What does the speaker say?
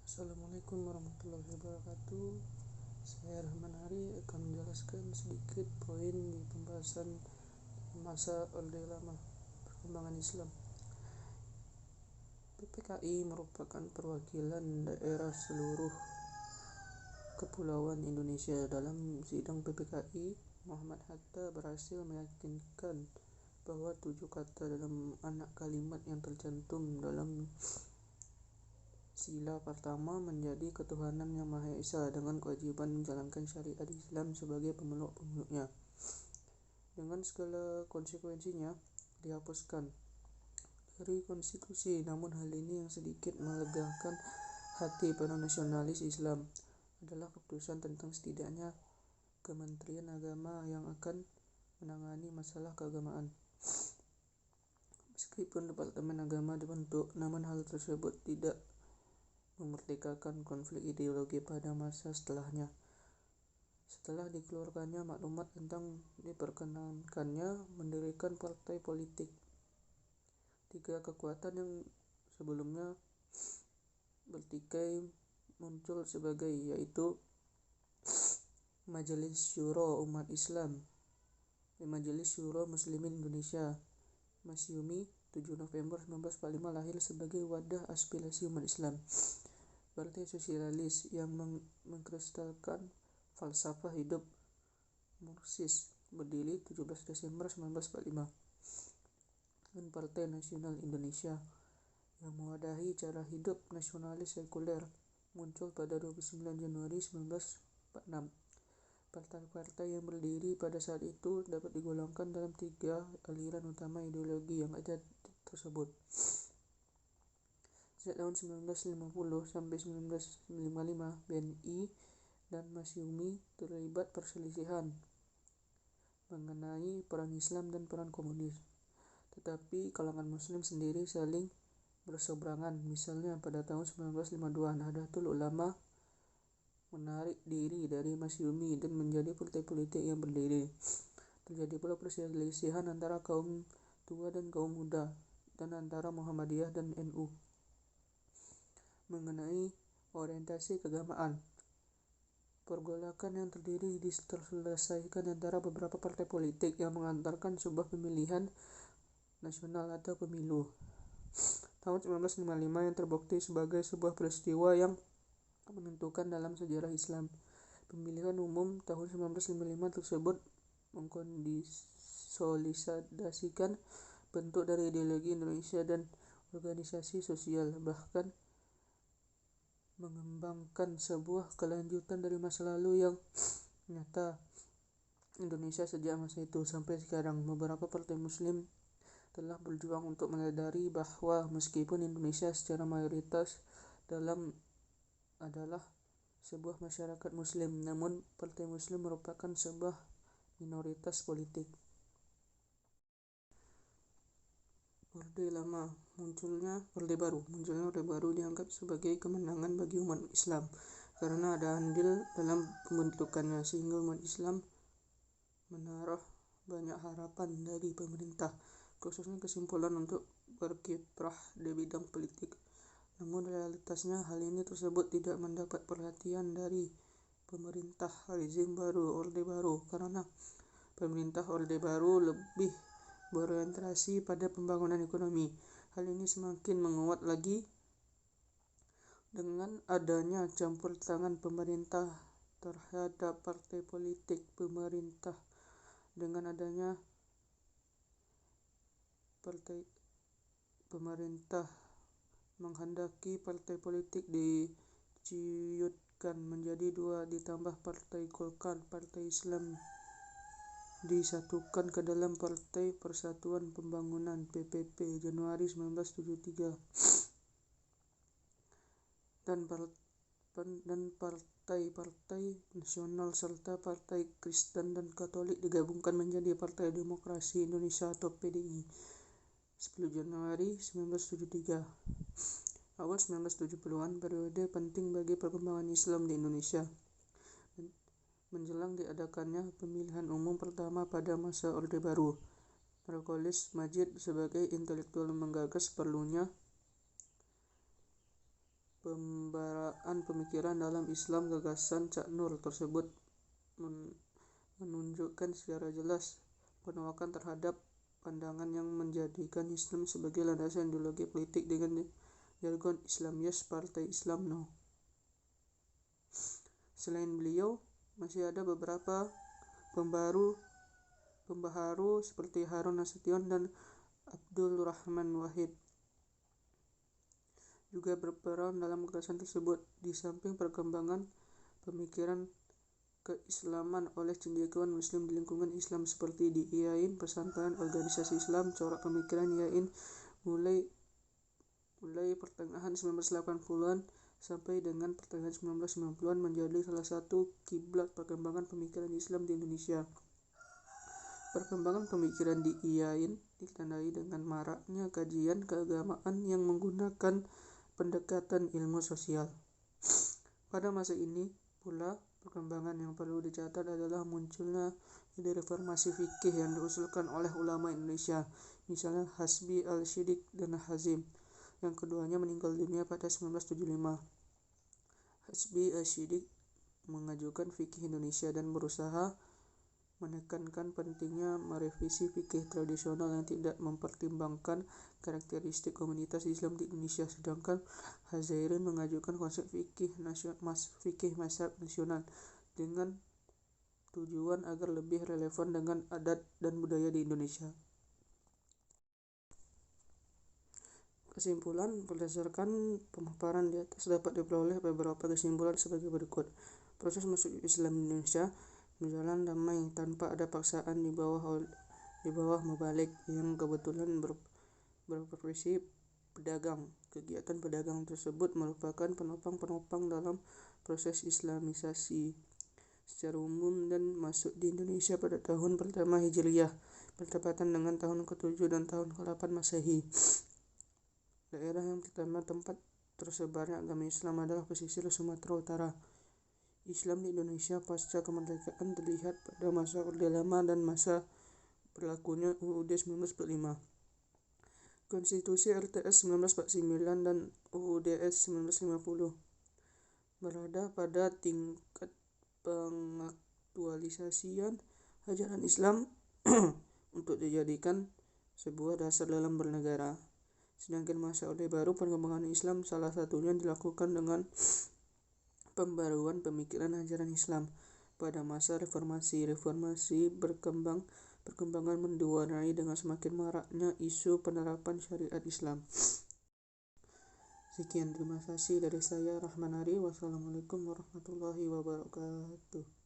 Assalamualaikum warahmatullahi wabarakatuh. Saya Rahman Ari akan menjelaskan sedikit poin di pembahasan masa Orde Lama perkembangan Islam. PPKI merupakan perwakilan daerah seluruh kepulauan Indonesia. Dalam sidang PPKI, Muhammad Hatta berhasil meyakinkan bahwa 7 kata dalam anak kalimat yang tercantum dalam sila pertama menjadi ketuhanan yang Maha Esa dengan kewajiban menjalankan syariat Islam sebagai pemeluk-pemeluknya, dengan segala konsekuensinya, dihapuskan dari konstitusi. Namun hal ini yang sedikit melegakan hati para nasionalis Islam adalah keputusan tentang setidaknya Kementerian Agama yang akan menangani masalah keagamaan. Meskipun Departemen Agama dibentuk, namun hal tersebut tidak memerdekakan konflik ideologi pada masa setelahnya. Setelah dikeluarkannya maklumat tentang diperkenankannya mendirikan partai politik, 3 kekuatan yang sebelumnya bertikai muncul sebagai, yaitu Majelis Syuro Umat Islam, Majelis Syuro Muslimin Indonesia. Masyumi 7 November 1945 lahir sebagai wadah aspirasi umat Islam. Partai Sosialis yang mengkristalkan falsafah hidup Marxis berdiri 17 Desember 1945. Dan Partai Nasional Indonesia yang mewadahi cara hidup nasionalis sekuler muncul pada 29 Januari 1946. Partai-partai yang berdiri pada saat itu dapat digolongkan dalam 3 aliran utama ideologi yang ada tersebut. Sejak tahun 1950 sampai 1955, BNI dan Masyumi terlibat perselisihan mengenai peran Islam dan peran komunis. Tetapi kalangan Muslim sendiri saling berseberangan. Misalnya pada tahun 1952, Nahdlatul Ulama menarik diri dari Masyumi dan menjadi partai politik yang berdiri. Terjadi pula perselisihan antara kaum tua dan kaum muda, dan antara Muhammadiyah dan NU mengenai orientasi keagamaan. Pergolakan yang terselesaikan antara beberapa partai politik yang mengantarkan sebuah pemilihan nasional atau pemilu. Tahun 1955 yang terbukti sebagai sebuah peristiwa yang menentukan dalam sejarah Islam. Pemilihan umum tahun 1955 tersebut mengkonsolidasikan bentuk dari ideologi Indonesia dan organisasi sosial, bahkan mengembangkan sebuah kelanjutan dari masa lalu yang nyata Indonesia sejak masa itu sampai sekarang. Beberapa partai Muslim telah berjuang untuk menyadari bahwa meskipun Indonesia secara mayoritas adalah sebuah masyarakat Muslim, namun partai Muslim merupakan sebuah minoritas politik. Orde Lama, munculnya Orde Baru dianggap sebagai kemenangan bagi umat Islam karena ada andil dalam pembentukannya, sehingga umat Islam menaruh banyak harapan dari pemerintah, khususnya kesimpulan untuk berkiprah di bidang politik. Namun realitasnya hal ini tersebut tidak mendapat perhatian dari pemerintah rezim baru Orde Baru, karena pemerintah Orde Baru lebih berorientasi pada pembangunan ekonomi. Hal ini semakin menguat lagi dengan adanya campur tangan pemerintah terhadap partai politik pemerintah. Dengan adanya pemerintah menghendaki partai politik diciutkan menjadi 2, ditambah Partai Golkar, Partai Islam disatukan ke dalam Partai Persatuan Pembangunan (PPP) Januari 1973, dan partai-partai nasional serta partai Kristen dan Katolik digabungkan menjadi Partai Demokrasi Indonesia atau PDI 10 Januari 1973. Awal 1970-an periode penting bagi perkembangan Islam di Indonesia. Menjelang diadakannya pemilihan umum pertama pada masa Orde Baru, Nurcholish Madjid sebagai intelektual menggagas perlunya pembaraan pemikiran dalam Islam. Gagasan Cak Nur tersebut menunjukkan secara jelas penolakan terhadap pandangan yang menjadikan Islam sebagai landasan ideologi politik dengan jargon Islamiyas Partai Islam No. Selain beliau, masih ada beberapa pembaharu seperti Harun Nasution dan Abdul Rahman Wahid juga berperan dalam gagasan tersebut. Di samping perkembangan pemikiran keislaman oleh cendekiawan muslim di lingkungan Islam seperti di IAIN, Persatuan Organisasi Islam, corak pemikiran IAIN mulai pertengahan 1980-an sampai dengan pertengahan 1990-an menjadi salah satu kiblat perkembangan pemikiran Islam di Indonesia. Perkembangan pemikiran di IAIN ditandai dengan maraknya kajian keagamaan yang menggunakan pendekatan ilmu sosial. Pada masa ini pula, perkembangan yang perlu dicatat adalah munculnya ide reformasi fikih yang diusulkan oleh ulama Indonesia, misalnya Hasbi al-Shiddiq dan Hazim, yang keduanya meninggal dunia pada 1975. Hasbi al-Shiddiq mengajukan fikih Indonesia dan berusaha menekankan pentingnya merevisi fikih tradisional yang tidak mempertimbangkan karakteristik komunitas Islam di Indonesia, sedangkan Hazairin mengajukan konsep fikih mazhab nasional dengan tujuan agar lebih relevan dengan adat dan budaya di Indonesia. Kesimpulan, berdasarkan pemaparan di atas dapat diperoleh beberapa kesimpulan sebagai berikut. Proses masuk Islam di Indonesia berjalan damai tanpa ada paksaan di bawah mubalik yang kebetulan berprofesi pedagang. Kegiatan pedagang tersebut merupakan penopang dalam proses Islamisasi secara umum dan masuk di Indonesia pada tahun pertama Hijriyah bertepatan dengan tahun ke-7 dan tahun ke-8 Masehi. Daerah yang pertama tempat tersebarnya agama Islam adalah pesisir Sumatera Utara. Islam di Indonesia pasca kemerdekaan terlihat pada masa Orde Lama dan masa berlakunya UUD 1945, Konstitusi RTS 1949 dan UUDS 1950, berada pada tingkat pengaktualisasian ajaran Islam untuk dijadikan sebuah dasar dalam bernegara. Sedangkan masa Orde Baru, perkembangan Islam salah satunya dilakukan dengan pembaruan pemikiran ajaran Islam. Pada masa reformasi perkembangan diwarnai dengan semakin maraknya isu penerapan syariat Islam. Sekian, terima kasih dari saya Rahman Ari. Wassalamualaikum warahmatullahi wabarakatuh.